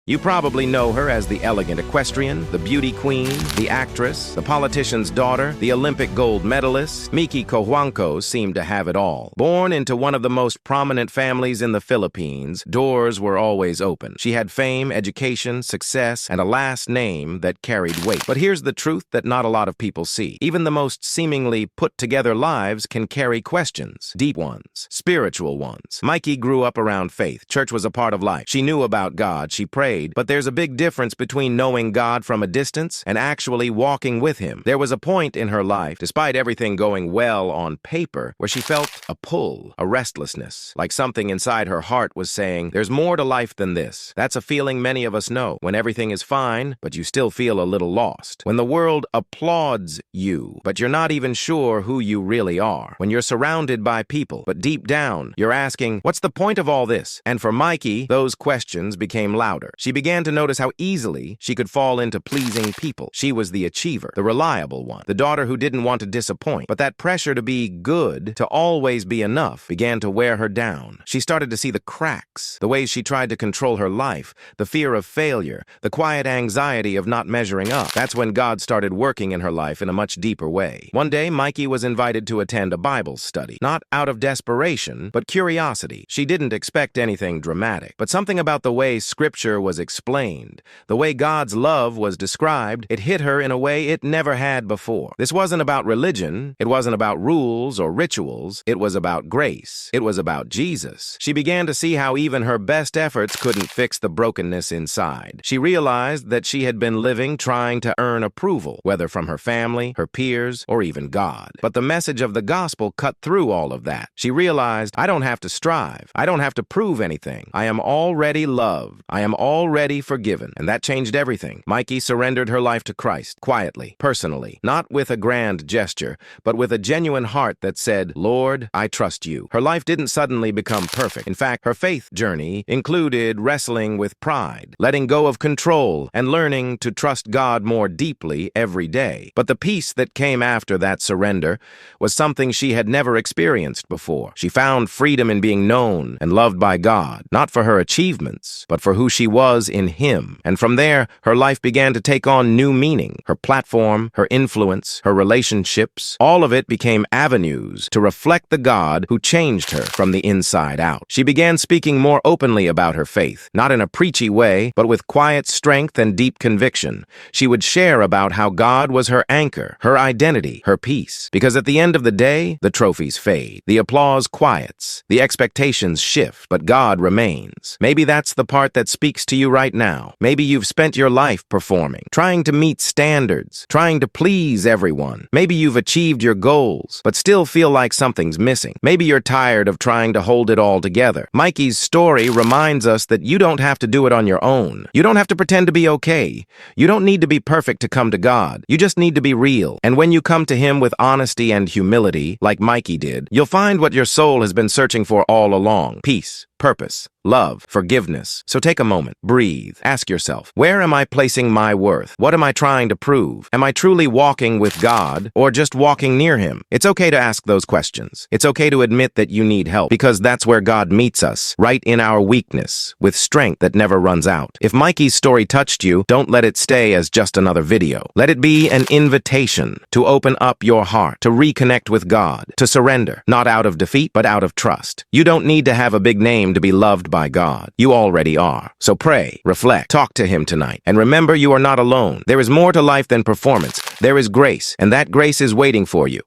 You probably know her as the elegant equestrian, the beauty queen, the actress, the politician's daughter, the Olympic gold medalist. Mikee Cojuangco seemed to have it all. Born into one of the most prominent families in the Philippines, doors were always open. She had fame, education, success, and a last name that carried weight. But here's the truth that not a lot of people see. Even the most seemingly put-together lives can carry questions. Deep ones, spiritual ones. Mikee grew up around faith. Church was a part of life. She knew about God. She prayed. But there's a big difference between knowing God from a distance and actually walking with Him. There was a point in her life, despite everything going well on paper, where she felt a pull, a restlessness, like something inside her heart was saying, there's more to life than this. That's a feeling many of us know, when everything is fine, but you still feel a little lost. When the world applauds you, but you're not even sure who you really are. When you're surrounded by people, but deep down, you're asking, what's the point of all this? And for Mikee, those questions became louder. She began to notice how easily she could fall into pleasing people. She was the achiever, the reliable one, the daughter who didn't want to disappoint. But that pressure to be good, to always be enough, began to wear her down. She started to see the cracks, the ways she tried to control her life, the fear of failure, the quiet anxiety of not measuring up. That's when God started working in her life in a much deeper way. One day, Mikee was invited to attend a Bible study, not out of desperation, but curiosity. She didn't expect anything dramatic, but something about the way Scripture was explained, the way God's love was described, it hit her in a way it never had before. This wasn't about religion, it wasn't about rules or rituals, it was about grace. It was about Jesus. She began to see how even her best efforts couldn't fix the brokenness inside. She realized that she had been living trying to earn approval, whether from her family, her peers, or even God. But the message of the gospel cut through all of that. She realized, I don't have to strive. I don't have to prove anything. I am already loved. I am already forgiven. And that changed everything. Mikee surrendered her life to Christ, quietly, personally, not with a grand gesture, but with a genuine heart that said, Lord, I trust you. Her life didn't suddenly become perfect. In fact, her faith journey included wrestling with pride, letting go of control, and learning to trust God more deeply every day. But the peace that came after that surrender was something she had never experienced before. She found freedom in being known and loved by God, not for her achievements, but for who she was in Him. And from there, her life began to take on new meaning. Her platform, her influence, her relationships, all of it became avenues to reflect the God who changed her from the inside out. She began speaking more openly about her faith, not in a preachy way, but with quiet strength and deep conviction. She would share about how God was her anchor, her identity, her peace. Because at the end of the day, the trophies fade, the applause quiets, the expectations shift, but God remains. Maybe that's the part that speaks to you right now. Maybe you've spent your life performing, trying to meet standards, trying to please everyone. Maybe you've achieved your goals, but still feel like something's missing. Maybe you're tired of trying to hold it all together. Mikee's story reminds us that you don't have to do it on your own. You don't have to pretend to be okay. You don't need to be perfect to come to God. You just need to be real. And when you come to Him with honesty and humility, like Mikee did, you'll find what your soul has been searching for all along: peace, purpose, love, forgiveness. So take a moment, breathe, ask yourself, where am I placing my worth? What am I trying to prove? Am I truly walking with God or just walking near Him? It's okay to ask those questions. It's okay to admit that you need help, because that's where God meets us, right in our weakness, with strength that never runs out. If Mikee's story touched you, don't let it stay as just another video. Let it be an invitation to open up your heart, to reconnect with God, to surrender, not out of defeat, but out of trust. You don't need to have a big name to be loved by God. You already are. So pray, reflect, talk to Him tonight. And remember, you are not alone. There is more to life than performance. There is grace, and that grace is waiting for you.